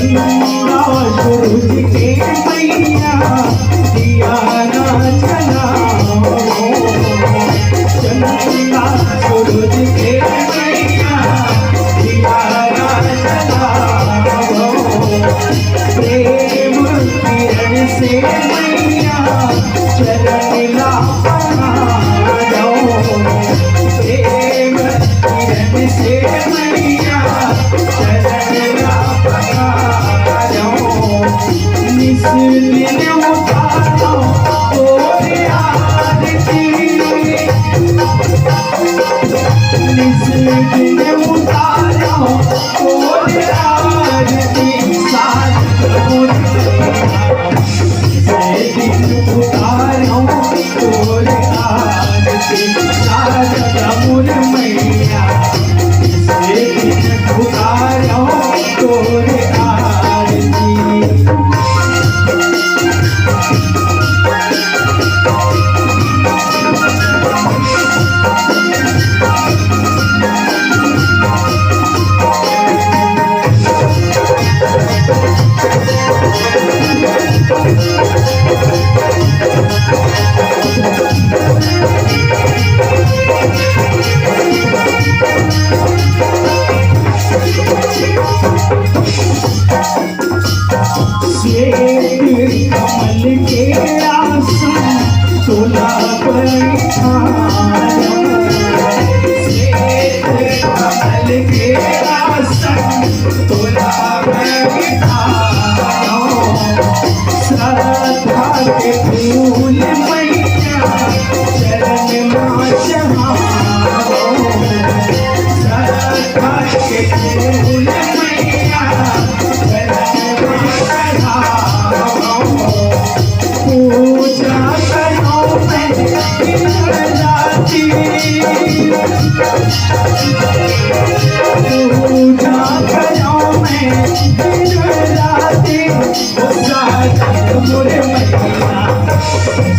चंदा सूरज के मैया दिया ना जलाओ, चंदा सूरज के मैया दिया ना जलाओ, प्रेम किरण से मैया चरण लाओ, प्रेम किरण से मैया चरण लाओ, निस दिन उतारो तोरे आरती, निस दिन उतारो तोरे आरती, साथ दिन उतारो तोरे आरती, शारदा मोर मैया से दिन उतारो तोरे आरती। कमल के आसन तोला बैठाया, कमल के आसन तोला बैठाया, श्रद्धा के फूल मैया चरण में चढ़ाओ, श्रद्धा के फूल मैया चरण में चढ़ाओ, पूजा करो मैं जाती, पूजा करो मैं जाती, मोरे मैया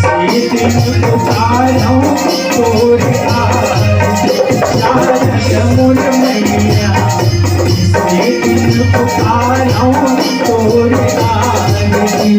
से दिन उतारो तोरे आरती, शारदा मोर मैया से दिन उतारो तोरे आरती।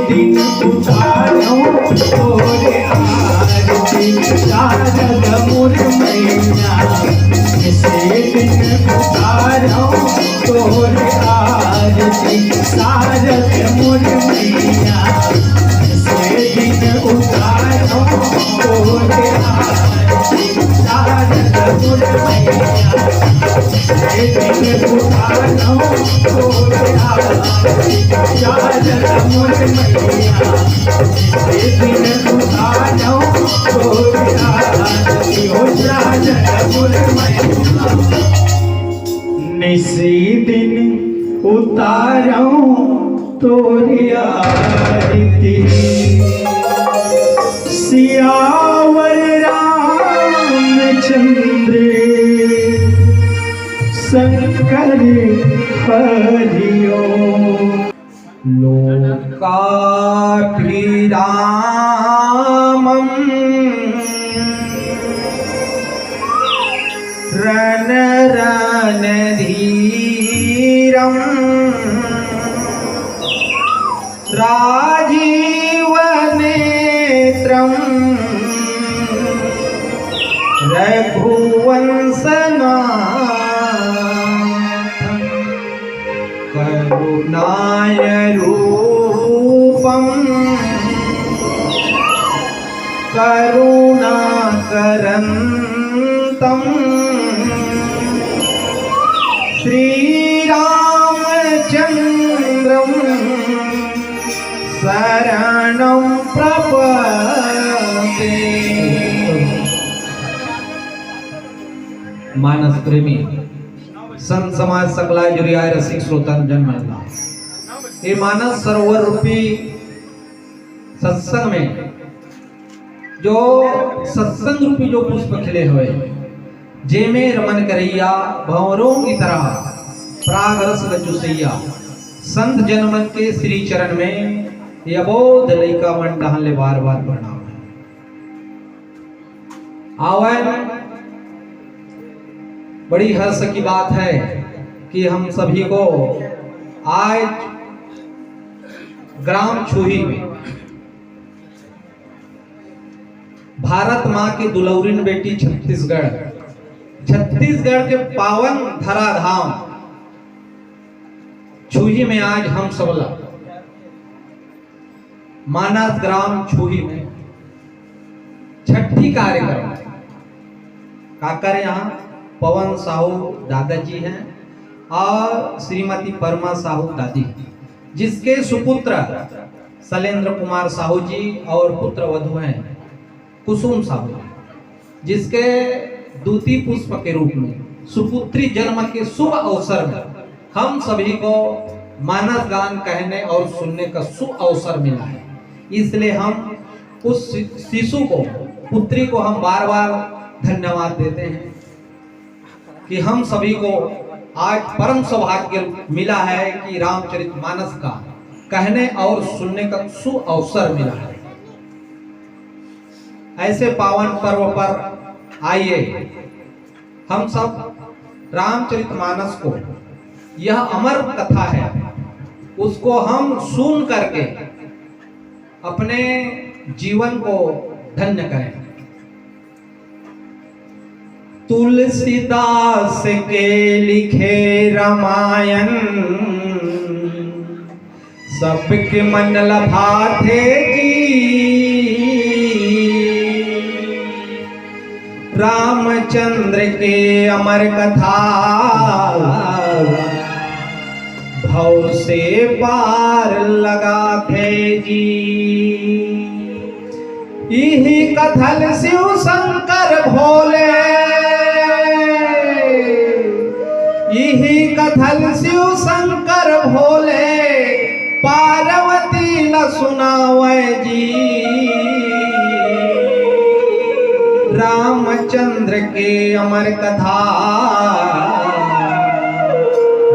दिन उतारो तोरे आरती, शारदा मोर मैया से दिन उतारो तोरे आरती, शारदा मोर मैया से दिन उतारो तोरे आरती, शारदा मोर मैया से दिन उतारो तोरे आरती, शारदा मोर मैया से दिन उतारो तोरे आरती, हो शारदा मोर मैया निसी दिन उतारो तोरे आरती। सियावर रामचंद्र शंकर हरिओ, लोकाभिरामम् रन रन धीरम राजीव नेत्रम रघुवंशनाथं करुणाय रूपम करुणाकरन्तं श्रीरामचन्द्रं शरणं प्रपद्ये। मानस प्रेमी संत समाज सकला जुरियाय रसिक श्रोतन जन्म ये मानस सरोवर रूपी सत्संग में जो सत्संग रूपी जो पुष्प खिले हुए जे में रमन करैया भंवरों की तरह प्राग रस चुसैया संत जनमन के श्री चरण में यबोध लैका मन टहन ले बार बार प्रणाम आवन। बड़ी हर्ष की बात है कि हम सभी को आज ग्राम छुही में भारत माँ की दुलौरिन बेटी छत्तीसगढ़ के पावन धराधाम छुही में आज हम सब मानस ग्राम छुही में छठी कार्यक्रम काकर यहाँ पवन साहू दादाजी हैं और श्रीमती परमा साहू दादी, जिसके सुपुत्र शैलेंद्र कुमार साहू जी और पुत्र वधु हैं कुसुम साहू, जिसके दूती पुष्प के रूप में सुपुत्री जन्म के शुभ अवसर में हम सभी को मानस गान कहने और सुनने का शुभ अवसर मिला है। इसलिए हम उस शिशु को पुत्री को हम बार बार धन्यवाद देते हैं कि हम सभी को आज परम सौभाग्य मिला है कि रामचरितमानस का कहने और सुनने का शुभ अवसर मिला है। ऐसे पावन पर्व पर आइए हम सब रामचरितमानस को, यह अमर कथा है, उसको हम सुन करके अपने जीवन को धन्य करें। तुलसीदास के लिखे रामायण सबके मन लभाते जी, रामचंद्र के अमर कथा भव से पार लगाते जी। यही कथल शिव शंकर भोले, यही कथल शिव शंकर भोले पार्वती न सुनावे जी। रामचंद्र के अमर कथा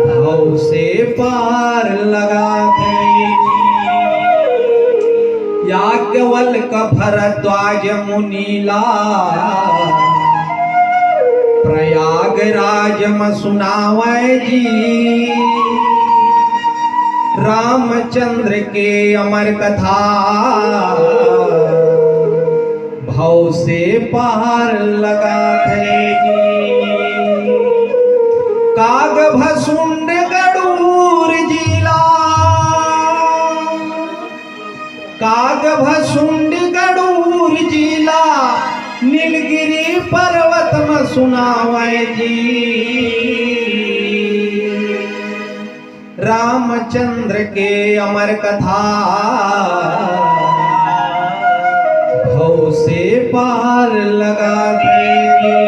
भव से पार लगाते याज्ञवल्क भरद्वाज मुनीला प्रयागराज में सुनावे जी। रामचंद्र के अमर कथा भव से पार लगाते जी। काग भसुंड गड़ूर जिला, काग भसुंड गड़ूर जिला नीलगिरी पर्वत में सुनावे जी। रामचंद्र के अमर कथा भव से पार लगाते जी।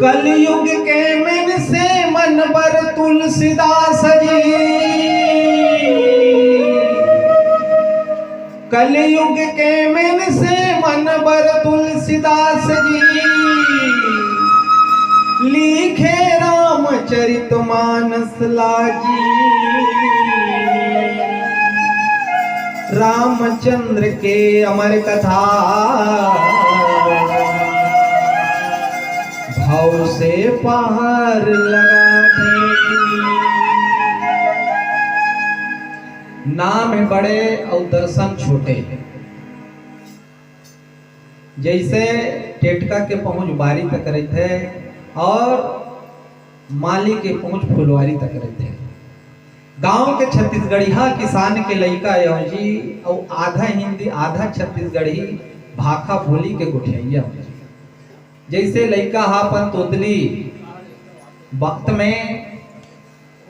कलयुग के मन से मन पर तुलसीदास जी, कलयुग के मन से मन पर तुलसीदास जी लिखे रामचरितमानस लाजी। रामचंद्र के अमर कथा से पार लगा थे। नाम है बड़े और दर्शन छोटे। जैसे टेटका के पहुंच बारी तक रहे थे और माली के पहुंच फुलवारी तक रहे थे। गांव के छत्तीसगढ़िया किसान के लइका जी और आधा हिंदी आधा छत्तीसगढ़ी भाखा बोली के गोठिया। जैसे लइका हा अपन तोतली वक्त में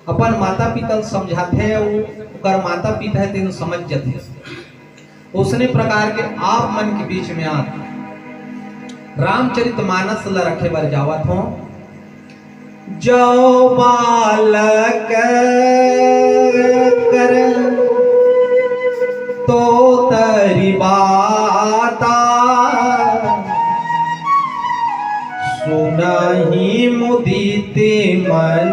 अपन माता पिता समझाते और माता पिता है तीन समझ जाते। उसने प्रकार के आप मन के बीच में आ रामचरितमानस ला रखे बर जावत हो। जो बालक कर तो तरी बाता सुनहि मुदिते मन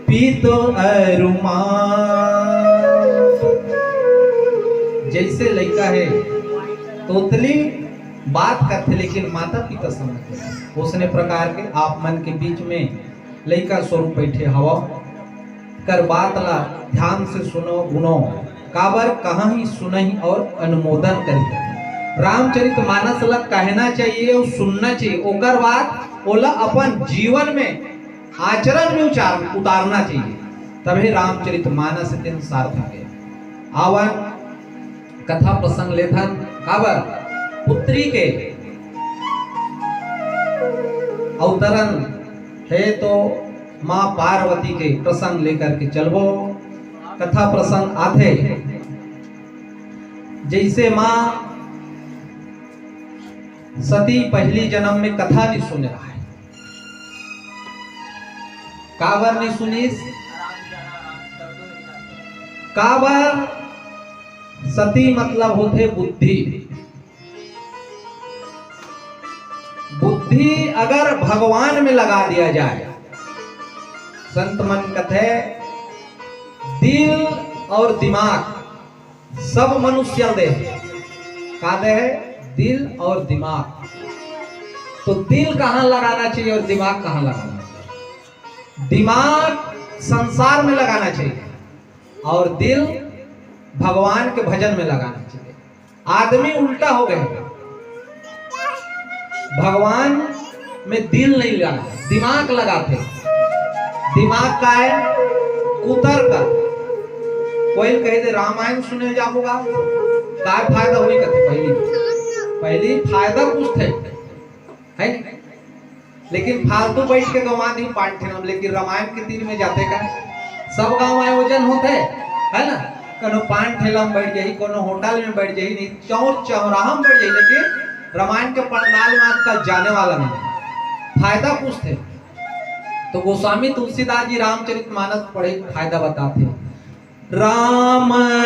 पीतो अरुमा। जैसे लड़का है तोतली बात करते लेकिन माता पिता समझते। उसने प्रकार के आप मन के बीच में लड़का स्वरूप बैठे हवा कर बात ला ध्यान से सुनो गुनो काबर कहाँ ही सुनहि और अनुमोदन करिए। रामचरितमानस ला कहना चाहिए और सुनना चाहिए। ओकर बात ओला अपन जीवन में आचरण में उतारना चाहिए, तभी रामचरितमानस दिन सार्थक है। आवन कथा प्रसंग लेथन काबर पुत्री के अवतरण है तो माँ पार्वती के प्रसंग लेकर के चलबो। कथा प्रसंग आथे जैसे माँ सती पहली जन्म में कथा नहीं सुन रहा है। काबर नहीं सुनीस? काबर सती मतलब होते बुद्धि। बुद्धि अगर भगवान में लगा दिया जाए, संत मन कहते दिल और दिमाग सब मनुष्य दे कहते हैं दिल और दिमाग। तो दिल कहाँ लगाना चाहिए और दिमाग कहाँ लगाना चाहिए? दिमाग संसार में लगाना चाहिए और दिल भगवान के भजन में लगाना चाहिए। आदमी उल्टा हो गए, भगवान में दिल नहीं लगा दिमाग लगाते। दिमाग का है कुतर का। कोई कहे दे रामायण सुने जाऊंगा का फायदा हुई कहते पहली फायदा कुछ थे है, लेकिन फालतू बैठ के गंवा दी पाठ थे। लेकिन रामायण के तीर में जाते का सब गांव आयोजन होते है ना। कोनो पान ठेला में बैठ जाई, कोनो होटल में बैठ जाई, नहीं चौराहा में बैठ जाई, लेकिन रामायण के पंडाल में आजकल जाने वाला नहीं। फायदा कुछ थे। तो गोस्वामी तुलसीदास जी रामचरितमानस पढ़े फायदा बताते। रामचरित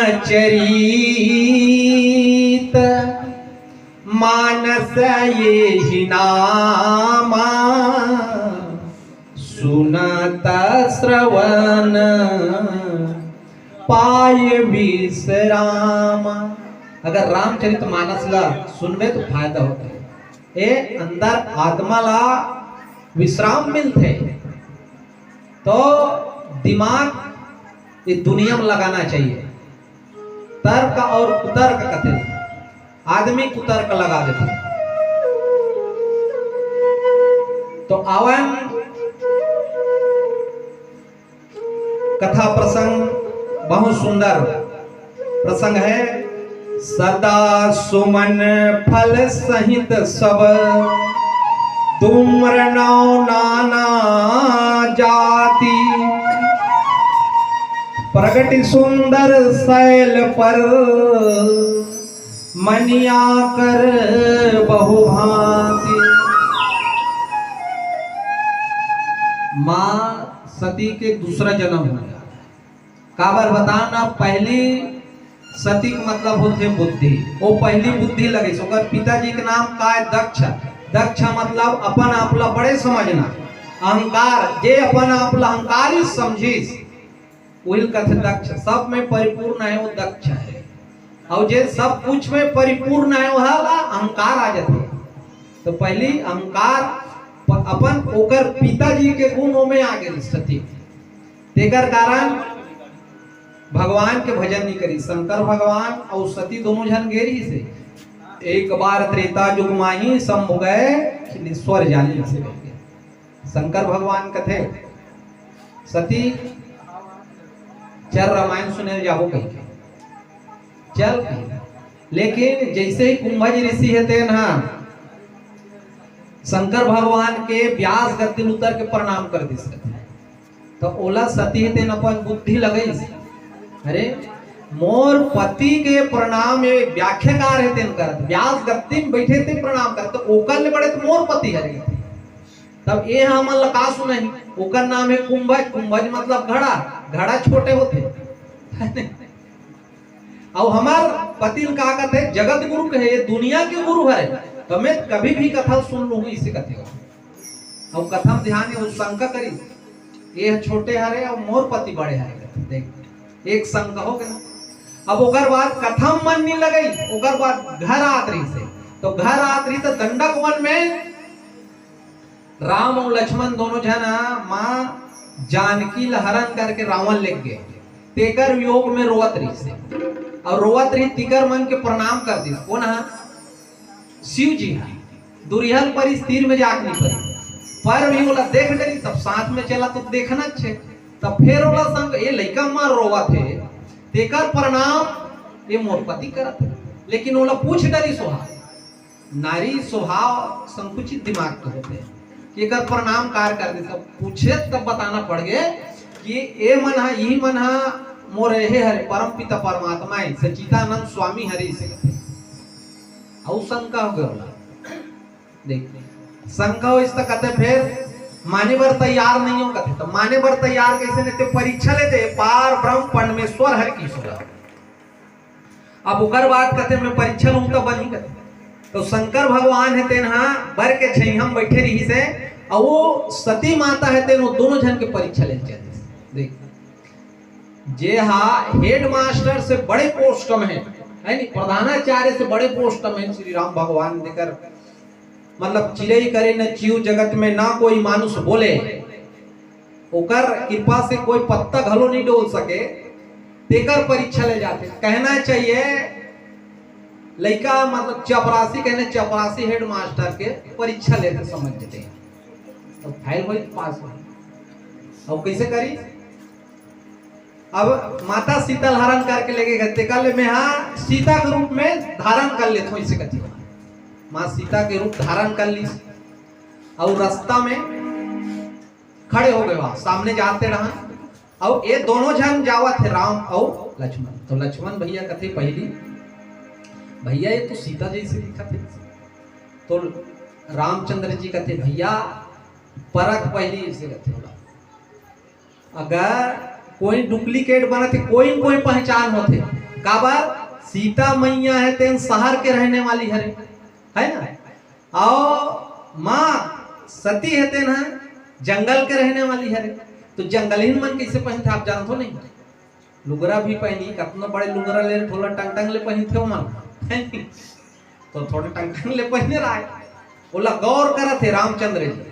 मानस ये ही नामा सुनत श्रवण पाय विश्राम। अगर रामचरितमानस ला सुनबे तो फायदा होता है। ए अंदर आत्मा ला विश्राम मिलते। तो दिमाग इस दुनिया में लगाना चाहिए। तर्क और कुतर्क कहते आदमी कुतर्क लगा देते। तो आवन कथा प्रसंग बहुत सुंदर प्रसंग है। सदा सुमन फल सहित सब धूम्र नौ नाना जाति प्रगति सुंदर शैल पर मनिया कर बहुभांति। माँ सती के दूसरा जन्म हो गया। काबर बताना पहली सती का मतलब होते बुद्धि। वो पहली बुद्धि लगे। ओकर पिताजी के नाम का है दक्ष। दक्ष मतलब अपन आपला बड़े समझना, अहंकार जे अपन आपला अहंकारी समझिस वही कथे दक्ष। सब में परिपूर्ण है वो दक्ष है। और जे सब कुछ में परिपूर्ण है वह अहंकार आ जाते। तो पहली अहंकार अपन ओकर पिताजी के गुणों में आ गई सती, तेकर कारण भगवान के भजन नहीं करी। शंकर भगवान और सती दोनों जन गेरी से एक बार त्रेता युग माही शंभु गए स्वर जाली से गए। शंकर भगवान कथे सती चल रामायण सुने जाओ कहीं चल, लेकिन जैसे ही कुंभज ऋषि है ना शंकर भगवान के व्यास गद्दी उतर के प्रणाम कर दी तो ओला सती है अपन बुद्धि लगई, अरे मोर पति के प्रणाम व्याख्याकार है तेन करत, व्यास गद्दी में बैठे थे प्रणाम करत, तो ओकर ले बड़े तो मोर पति हरे। तब ये हमन लका सुनही ओकर नाम है कुंभज। कुंभज मतलब घड़ा, घड़ा छोटे होते और हमार पति का कहते जगत गुरु कहे, ये दुनिया के गुरु है। तो मैं कभी भी कथा सुन लूंगी इसे कथे और कथा ध्यान है शंका करी, ये छोटे हरे और मोर पति बड़े हरे। देख एक शंका हो गया। अब ओकर बाद कथा मन नहीं लगई, ओकर बाद घर आतरी से, तो घर आतरी तो दंडक वन में राम और लक्ष्मण दोनों जना माँ जानकी हरण करके रावण ले गए, तेकर वियोग में रोवत रही से, और रोवत रही तिकर मन के प्रणाम कर दी। कौन है? शिव जी है। दुर्योधन पर तीर में जाग नहीं पड़ी, पर भी बोला देख डरी, सब साथ में चला तो देखना अच्छे। तब फिर बोला संग ये लड़का मार रोवा थे, तेकर प्रणाम ये मोरपति करत, लेकिन बोला पूछ डरी स्वभाव, नारी स्वभाव संकुचित दिमाग के होते हैं कि एक प्रणाम कार कर दे। सब पूछे तब बताना पड़ गए कि ये मन है, यही मन है मोर हे हरे परम पिता परमात्मा है सचिदानंद स्वामी हरे से और शंका हो गया। देख शंका हो इस तक कहते फिर माने बर तैयार नहीं हो कहते, तो माने बर तैयार कैसे नहीं थे? परीक्षा लेते पार ब्रह्म परमेश्वर हर की सुना। अब उकर बात कहते मैं परीक्षा लूं तो बनी कहते, तो शंकर भगवान है तेन हाँ बर के छई हम बैठे रही से, और वो सती माता है तेन वो दोनों जन के परीक्षा ले जाते। देख जे हाँ हेड मास्टर से बड़े पोस्ट में है नहीं, प्रधानाचार्य से बड़े पोस्ट में श्री राम भगवान देकर मतलब चिड़ई करे न चीव जगत में ना कोई मानुष बोले, ओकर कृपा से कोई पत्ता घलो नहीं डोल सके, तेकर परीक्षा ले जाते। कहना चाहिए लड़का मतलब चपरासी कहने चपरासी हेड मास्टर के परीक्षा लेते समझते हैं, तो फाइल हुई पास हो। अब कैसे करी? अब माता सीता धारण करके लेके गए, कल में हाँ सीता के रूप में धारण कर लेते इसे कथी माँ सीता के रूप धारण कर ली, और रास्ता में खड़े हो गए, वहां सामने जाते रहा, और ये दोनों जन जावा थे राम और लक्ष्मण। तो लक्ष्मण भैया कथे पहली भैया ये तो सीता जैसे दिखा थे, तो रामचंद्र जी कथे भैया परख पहली इसे कथे अगर कोई डुप्लीकेट बना थे कोई कोई पहचान होते काबर सीता मैया है तेन शहर के रहने वाली हरे है ना, और माँ सती है तेन है जंगल के रहने वाली हरे, तो जंगलीन मन कैसे पहनते आप जानते हो नहीं? लुगरा भी पहनी, कितना बड़े लुगरा ले थोड़ा टंग टंग ले पहनते हो मन तो थोड़े टंग टंग ले पहने रहा है, बोला गौर करा थे रामचंद्र जी,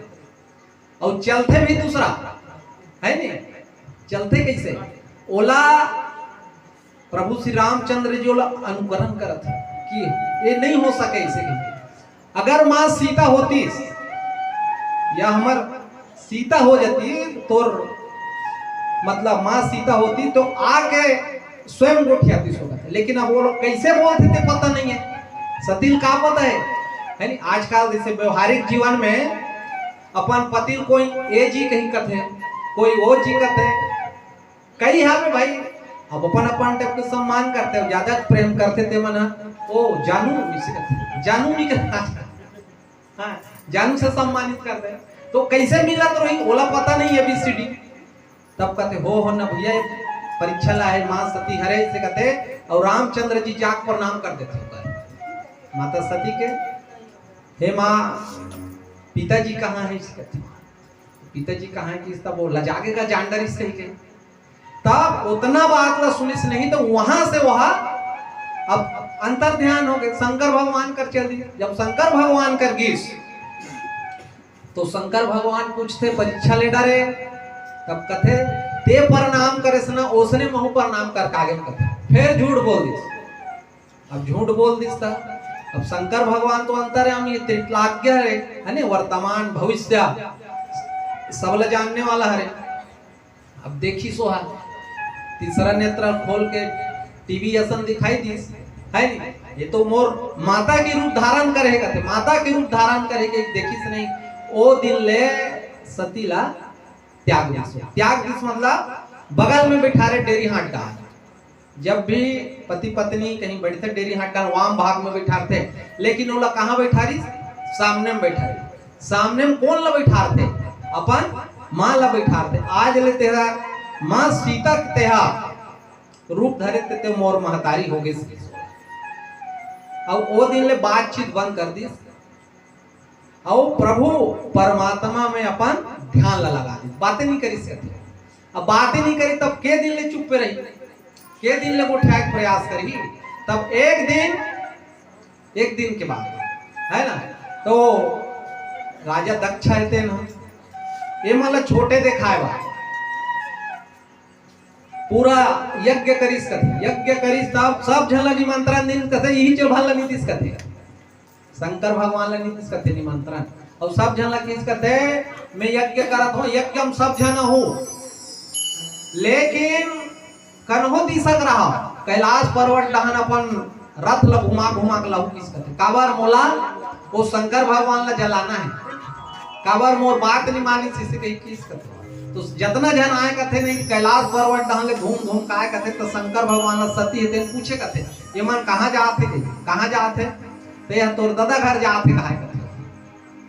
और चलते भी दूसरा है नहीं, चलते कैसे? ओला प्रभु श्री रामचंद्र जी ओला अनुकरण करत कि ये नहीं हो सके इसे कहीं। अगर माँ सीता होती या हमार सीता हो जाती तो मतलब माँ सीता होती तो आके स्वयं गोठियाती सोता, लेकिन अब वो लोग कैसे बोलते थे पता नहीं है, सतील का पता है नहीं? आजकल जैसे व्यवहारिक जीवन में अपन पति कोई ए जी कहीं कहते हैं, कोई वो जी कहते हैं, कई है भाई अब अपन अपन टाइप के सम्मान करते हो, ज्यादा प्रेम करते थे मना ओ जानू जानू नहीं करता, हाँ जानू से सम्मानित करते हैं, तो कैसे मिला तो रही ओला पता नहीं है ABCD, तब कहते हो ना भैया परीक्षा ला है माँ सती हरे से कहते, और रामचंद्र जी जाग प्रणाम कर देते माता सती के, हे माँ पिताजी कहाँ है इसके, पिताजी कहाँ है कि इसका बोला जागेगा जानडर इससे ही के, तब उतना बात ला सुनिस नहीं, तो वहां से वहां अब अंतर ध्यान हो गए, शंकर भगवान कर चल दिए। जब शंकर भगवान कर गीस तो शंकर भगवान पूछते परीक्षा ले डरे, तब कथे ते प्रणाम करे सना ओसने महु प्रणाम कर कागे कथे फिर झूठ बोल दिस। अब झूठ बोल दिस था। अब शंकर भगवान तो अंतर्यामी त्रिलाज्ञ है ना, वर्तमान भविष्य सबल जानने वाला है। अब देखी सोहा तीसरा नेत्र खोल के टीवी असन दिखाई दिस है नहीं, ये तो मोर माता के रूप धारण करेगा, थे माता के रूप धारण करेगा, देखिस नहीं ओ दिन ले सतीला त्याग दिस। त्याग दिस मतलब बगल में बैठा रहे डेरी हाथ डाल। जब भी पति पत्नी कहीं बैठते डेरी हाथ डाल वाम भाग में बैठा थे, लेकिन वो कहाँ बैठा रही, सामने में बैठा रही। सामने में कौन ला बैठा थे, अपन माँ ला बैठा थे। आज ले तेरा माँ सीता तेहा रूप धरे ते मोर महतारी हो गई। अब वो दिन ले बातचीत बंद कर दी और प्रभु परमात्मा में अपन ध्यान लगा दी, बातें नहीं करी सकती। अब बातें नहीं करी तब के दिन ले चुप पे रही, के दिन ले उठाए प्रयास करी। तब एक दिन के बाद है ना, तो राजा दक्ष रहते ना, ये मतलब छोटे दिखाए बा पूरा यज्ञ करीस कथे, यज्ञ करीस तब सब झन ला निमंत्रण दिन कथे, यही चौभाल ला नीतिस कथे, शंकर भगवान ला नीतिस कथे निमंत्रण। और सब झन ला किस कथे मैं यज्ञ करत हूं, यज्ञ हम सब झन हो, लेकिन कन्हो दिसक रहा कैलाश पर्वत डहन अपन रथ ला घुमा घुमा के लाहू किस कथे। काबर मोला वो शंकर भगवान ला जलाना है, काबर मोर बात नहीं मानी किसी कही किस कथे। तो जितना जन आए कथे नहीं कैलाश पर्वत डहन ले घूम घूम का आए कथे, तो शंकर भगवान ला सती है पूछे कथे ये मन कहाँ जाते थे, कहाँ जाते ते यह तोर दादा घर जाते कहा कथे।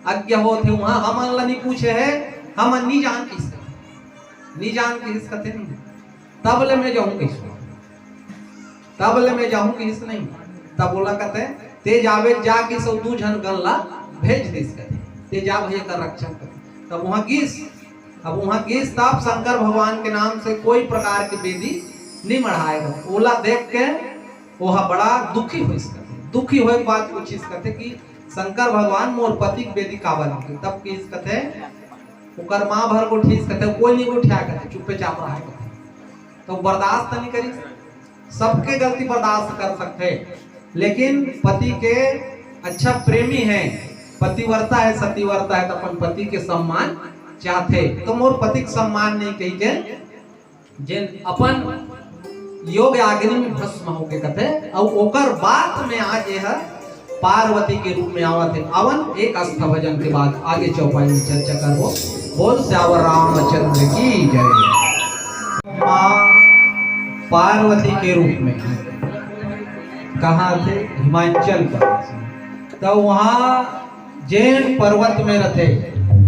अज्ञ होते वहां हमन ला नहीं पूछे है, हम नहीं जान किस नहीं जान किस कथे नहीं। तब ले मैं जाऊं किस, तब ले मैं जाऊं किस नहीं। तब बोला कथे ते जावे जा कि सौ दू झन गन ला भेज दिस कथे, ते जा भैया कर रक्षण कर। तब वहां गिस, अब वहां गिस तब शंकर भगवान के नाम से कोई प्रकार की वेदी नहीं मढ़ाएगा। ओला देख के वह बड़ा दुखी हो, दुखी हो बात कुछ इस कथे कि शंकर भगवान मोर पति वेदी काबल होगी। तब की इस कथे उकर मां भर को ठीक कथे कोई नहीं उठा कथे चुप्पे चाप रहा है, तो बर्दाश्त नहीं करी। सबके गलती बर्दाश्त कर सकते, लेकिन पति के अच्छा प्रेमी है, पतिव्रता है सतीव्रता है, तो अपन पति के सम्मान चाहते। तो मोर पति के सम्मान नहीं कही के जिन अपन योग अग्नि में भस्म हो के कथे। और ओकर बात में आज यह पार्वती के रूप में आवत है। अवन एक आस्था भजन के बाद आगे चौपाई में चर्चा करबो। बोल श्यावर रामचंद्र की जय। मां पार्वती के रूप में कहाँ थे, हिमाचल पर। तो वहां जैन पर्वत में रहते,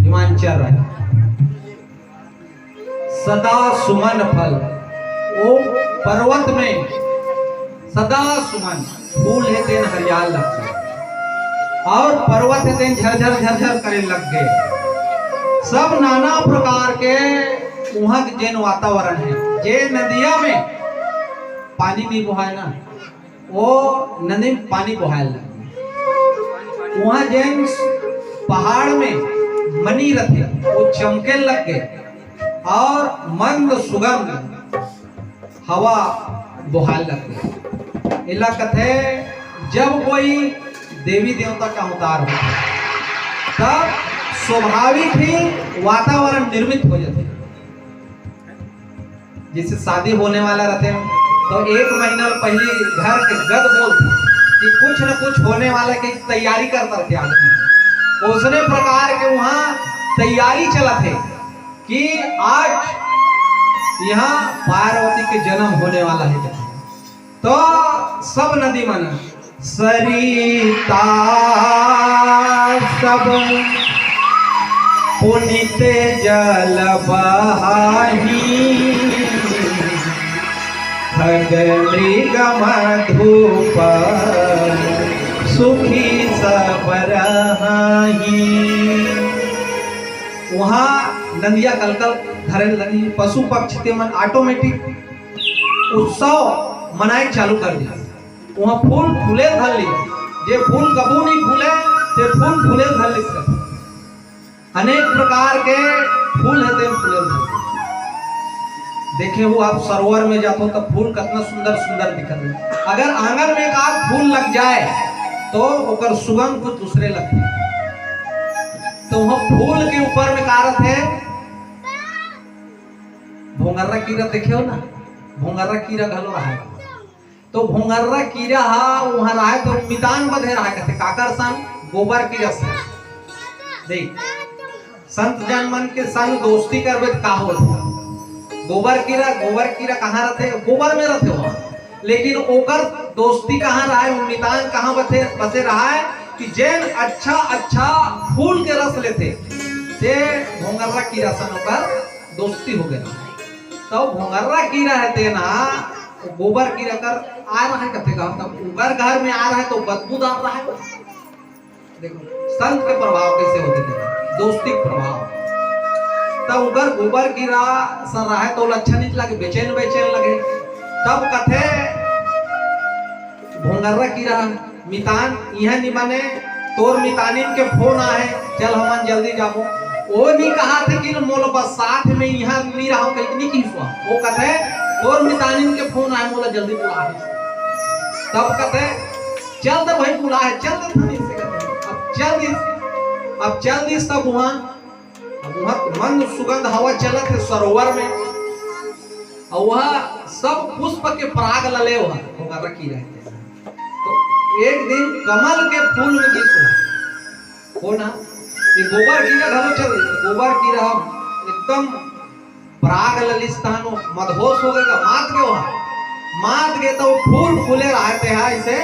हिमाचल रहे सदा सुमन फल, वो पर्वत में सदा सुमन फूल है तेन हरियाल लगते, और पर्वत है तेन झरझर झरझर करे लग गए। सब नाना प्रकार के वहां के जैन वातावरण है। जे नदिया में पानी नहीं बहाए ना, वो नदी में पानी बहाए लगे। वहां जैन पहाड़ में मनी रथे वो चमके लग गए, और मंद सुगंध हवा बुहाल लग गई। इला कथे जब कोई देवी देवता का अवतार होता तब स्वाभाविक ही वातावरण निर्मित हो जाते। जैसे शादी होने वाला रहते तो एक महीना पहले घर के गद बोलते कि कुछ न कुछ होने वाला की तैयारी करता थे आदमी। उसने प्रकार के वहां तैयारी चला थे कि आज यहाँ पार्वती के जन्म होने वाला है। तो सब नदी मन सरिता सब पुनित जल बहाही, खग मृग मधुप सुखी सब रहाही। वहाँ नदिया कलकल धरे लगी, पशु पक्षी ते मन ऑटोमेटिक उत्सव मनाए चालू कर दिया। वहाँ फूल फूले धर ली, जे फूल कबू नहीं फूले ते फूल फूले धर ली। अनेक प्रकार के फूल है ते फूले धर। देखे वो आप सरोवर में जाते तो फूल कितना सुंदर सुंदर दिखते हैं। अगर आंगन में एक आध फूल लग जाए तो ओकर सुगंध कुछ दूसरे लगते हैं। तो वह फूल के ऊपर में कारत है भोंगर्रा कीड़ा, देखे हो ना, भोंगर्रा कीड़ा घलो रहा है। तो भोंगर्रा कीड़ा वहां रहा है तो मितान बधे रहा कहते काकर सन गोबर कीड़ा से। देख संत जन मन के संग दोस्ती करबे का हो। गोबर कीड़ा कहाँ रहते, गोबर में रहते वहां, लेकिन ओकर दोस्ती कहाँ रहा है, मितान कहाँ बसे रहा है कि जैन अच्छा अच्छा फूल के रस लेते ते भोंगर्रा कीड़ा सन ओकर दोस्ती हो गया। तो भोंगर्रा कीड़ा है ना गोबर कीड़ा कर आ रहा है कहते तब उगर घर में आ रहा है तो बदबूदार रहा है। देखो संत के प्रभाव कैसे होते थे, दोस्ती प्रभाव। तब उगर गोबर कीड़ा सर रहा है तो अच्छा नहीं लगे, बेचैन बेचैन लगे। तब कथे भोंगर्रा कीड़ा मितान यह नहीं बने तोर मितानिन के फोन आए चल हमन जल्दी जाबो। वो नहीं कहा थे कि मोला बस साथ में यहाँ नहीं रहा कहीं की हुआ। वो कहते तोर मितानिन के फोन आए मोला जल्दी बुला है। तब कहते चल दे भाई बुला है, चल दे थाने से कहते अब चल दिस तब वहाँ मंद सुगंध हवा चलत है सरोवर में और वह सब पुष्प के पराग लले वहाँ रखी रहते हैं। तो एक दिन कमल के फूल में गीत हुआ हो ना, ये गोबर कीड़ा घरो चल, गोबर कीड़ा एकदम पराग ललिस्तान मदहोश हो गएगा, मात गए तो फूल फूले रहते हैं ऐसे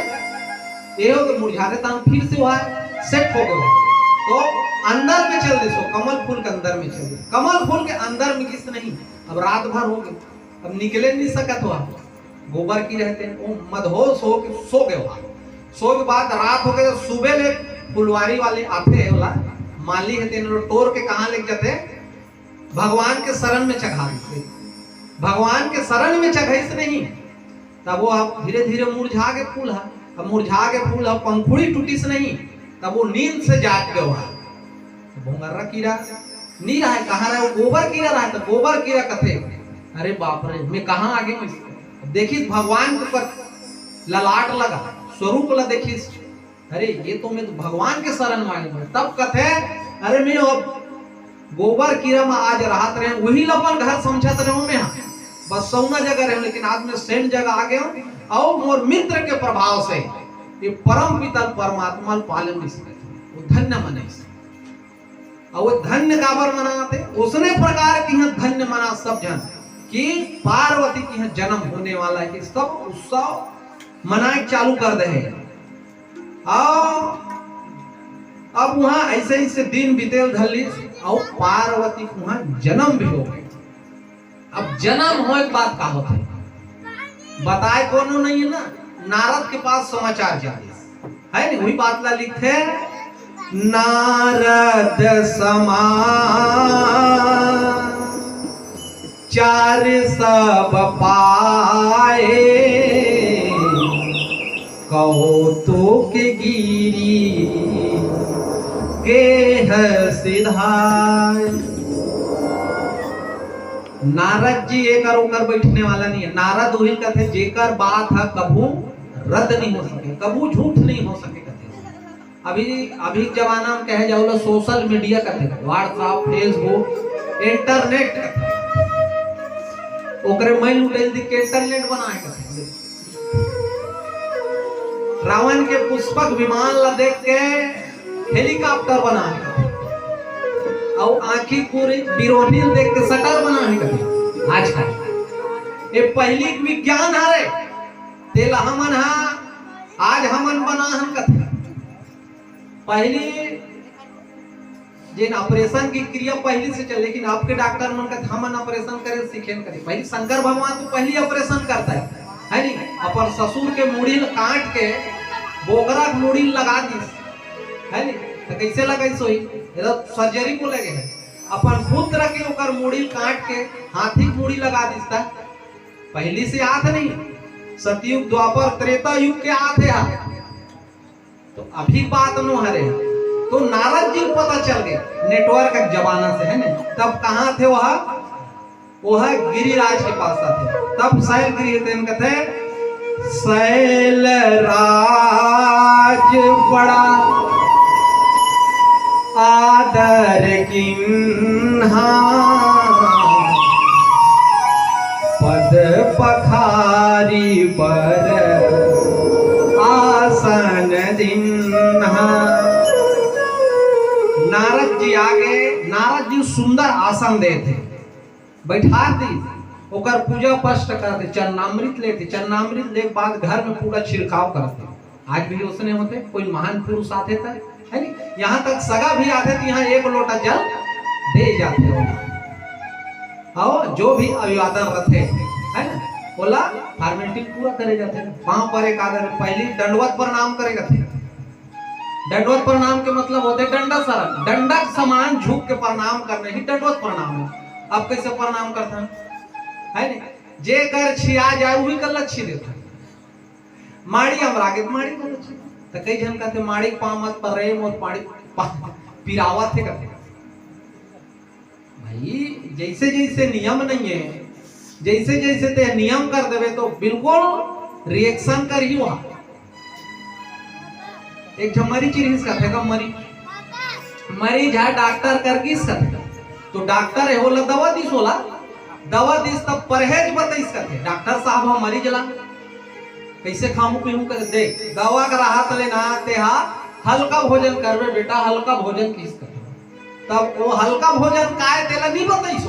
ये हो मुरझाते तान फिर से वहाँ सेट हो गया। तो अंदर में चल दिसो, कमल फूल के अंदर में चल, कमल फूल के अंदर में किस नहीं। अब रात भर हो गई, अब निकले नहीं सकत हुआ, गोबर की रहते हैं वो मदहोश हो के सो गए। वहां सो के बाद रात हो गए तो सुबह ले फुलवारी वाले आते हैं वाला माली है तेन तोड़ के कहाँ ले जाते भगवान के शरण में चढ़ा देते। भगवान के शरण में चढ़ाई नहीं तब वो आप धीरे धीरे मुरझा के फूल है, अब मुरझा के फूल है पंखुड़ी टूटी से नहीं तब वो नींद से जाग गया। वहां भोंगर्रा कीड़ा नहीं रहा है, कहाँ रहा है, वो गोबर कीड़ा रहा है। तो गोबर कीड़ा कथे अरे बाप रे मैं कहाँ आगे में देखी भगवान के ऊपर ललाट लगा स्वरूप ला देखी, अरे ये तो मैं भगवान के शरण में। तब कथे अरे मैं गोबर कीड़ा में आज राहत रहे वही लपन घर समझत रहे मैं बस सौना जगह रहे, लेकिन आज मैं सेंट जगह आ गया और मोर मित्र के प्रभाव से ये परम पिता परमात्मा पालन नहीं सकते वो धन्य मने और वो धन्य काबर मनाते उसने प्रकार की है धन्य मना सब जन कि पार्वती की है जन्म होने वाला है कि सब उत्सव मनाए चालू कर दे। और अब वहां ऐसे ऐसे दिन बीते धली और पार्वती को वहां जन्म भी हो गए। अब जन्म हो एक बात का होता है बताए कोनो नहीं है ना, नारद के पास समाचार जाए है नहीं वही बात ला लिखते नारद समाचार सब पाए कौतुक गिरी के सिधाए। नारद जी एक ओकर बैठने वाला नहीं है, नारद वही कहते जेकर बात है कबू रद्द नहीं हो सके, कबू झूठ नहीं हो सके। अभी जमाना में कहे जाओ सोशल मीडिया कहते व्हाट्सएप फेसबुक इंटरनेट ओकरे मैल उड़ेल दी के इंटरनेट बनाए कहते। रावण के पुष्पक विमान ला देख के हेलीकॉप्टर बनाए और आंखी पूरी बिरोनी देख के शटर बनाए कहते। आज ये पहली विज्ञान है तेला हमन हा आज हमन बना हम कहते पहली जिन ऑपरेशन की क्रिया पहली से चल, लेकिन आपके डॉक्टर मन का हमन ऑपरेशन करे सीखे करे। पहले शंकर भगवान तो पहली ऑपरेशन करता है नहीं, अपन ससुर के मुड़ी काट के बोगरा मुड़ी लगा दी है नहीं तो कैसे लगा सोई सर्जरी को लगे है। अपन पुत्र के ऊपर मुड़ी काट के हाथी मुड़ी लगा दी पहली से याद नहीं सतयुग द्वापर त्रेता युग के आते हैं। तो अभी बात नो हरे तो नारद जी को पता चल गया नेटवर्क के जमाना से है ना। तब कहाँ थे वह गिरिराज के पास आते। तब शैलगिरी थे कहते शैलराज बड़ा आदर किन्हा पद पखारी पर आसन दिन्हा। नारद जी आगे, नारद जी सुंदर आसन दे थे, बैठा दी, ओकर पूजा पष्ट करते, चरणामृत लेते, चरणामृत ले बाद घर में पूरा छिड़काव करते। आज भी उसने होते, कोई महान पुरुष आते था है नहीं, यहाँ तक सगा भी आते तो यहाँ एक लोटा जल दे जाते हो। और जो भी अभिवादन रहते है ना बोला फॉर्मेलिटी पूरा करे जाते हैं। वहां पर एक आदर पहली दंडवत प्रणाम करेगा थे। दंडवत प्रणाम के मतलब होते दंडक सरक, दंडक समान झुक के प्रणाम करने ही दंडवत प्रणाम है। अब कैसे प्रणाम करता है नहीं, जे कर छिया जाए वही कर लच्छी देता। माड़ी अमरागित माड़ी कर लच्छी तो कई जन कहते माड़ी पामत पर रहे मोर पाड़ी पिरावा थे कहते भाई। जैसे जैसे नियम नहीं है, जैसे जैसे ते नियम कर देवे तो बिल्कुल रिएक्शन कर ही वहां। एक मरी चिरीज का थे मरीज है डॉक्टर कर किस का तो डॉक्टर है होला दवा दिस होला, दवा दिस तब परहेज बताइस का थे। डॉक्टर साहब हम मरीज ला कैसे खामू पीमू कर दे दवा का राहत लेना ते हा हल्का भोजन करवे बेटा, हल्का भोजन किस कर। तब वो हल्का भोजन काय तेला नहीं बताइस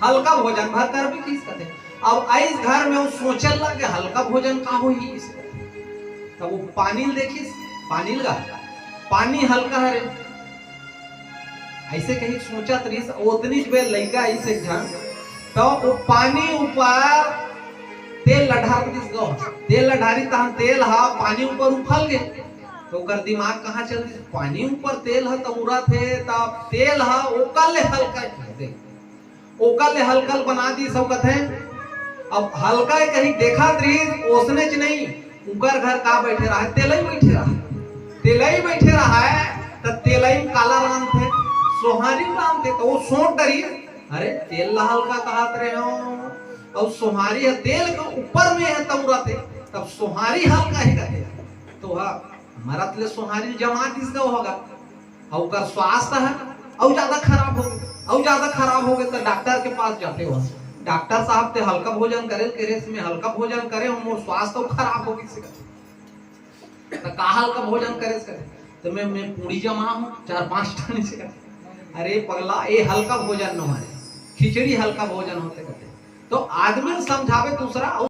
हल्का भोजन भर कर भी किस करते। अब इस घर में वो सोचल लगे हल्का भोजन का हो ही इस तब वो पानी देखिस, पानी लगा पानी हल्का है ऐसे कहीं सोचा तरी उतनी बेर लइका ऐसे जन तो वो पानी ऊपर तेल लढ़ार दिस गो, तेल लढ़ारी तहन तेल हा पानी ऊपर उफल गए तो कर दिमाग कहाँ चल गई पानी ऊपर तेल है तो उड़ा थे तब तेल है ओकल हल्का दे ओकल हल्कल बना दी सब कथे। अब हल्का कहीं देखा रही ओसने च नहीं उकर घर का बैठे रहा है तेलई बैठे रहा, तेलई बैठे रहा है तो तेलई काला राम थे सोहारी राम थे तो वो सोच डरी अरे तेल ला हल्का कहत रहे हो और सोहारी है तेल के ऊपर में है तब उड़ा थे तब सोहारी हल्का ही कहे तो हाँ मरत ले सोहारी जमा इसका होगा और कर स्वास्थ्य है और ज्यादा खराब हो गए और ज्यादा खराब हो गए तो डॉक्टर के पास जाते हो। डॉक्टर साहब ते हल्का भोजन करे के रेस में हल्का भोजन करे हम और स्वास्थ्य खराब हो गई तो का हल्का भोजन करे तो मैं पूरी जमा हूँ 4-5 टन से कहते अरे पगला ये हल्का भोजन न हमारे खिचड़ी हल्का भोजन होते कहते। तो आदमी समझावे दूसरा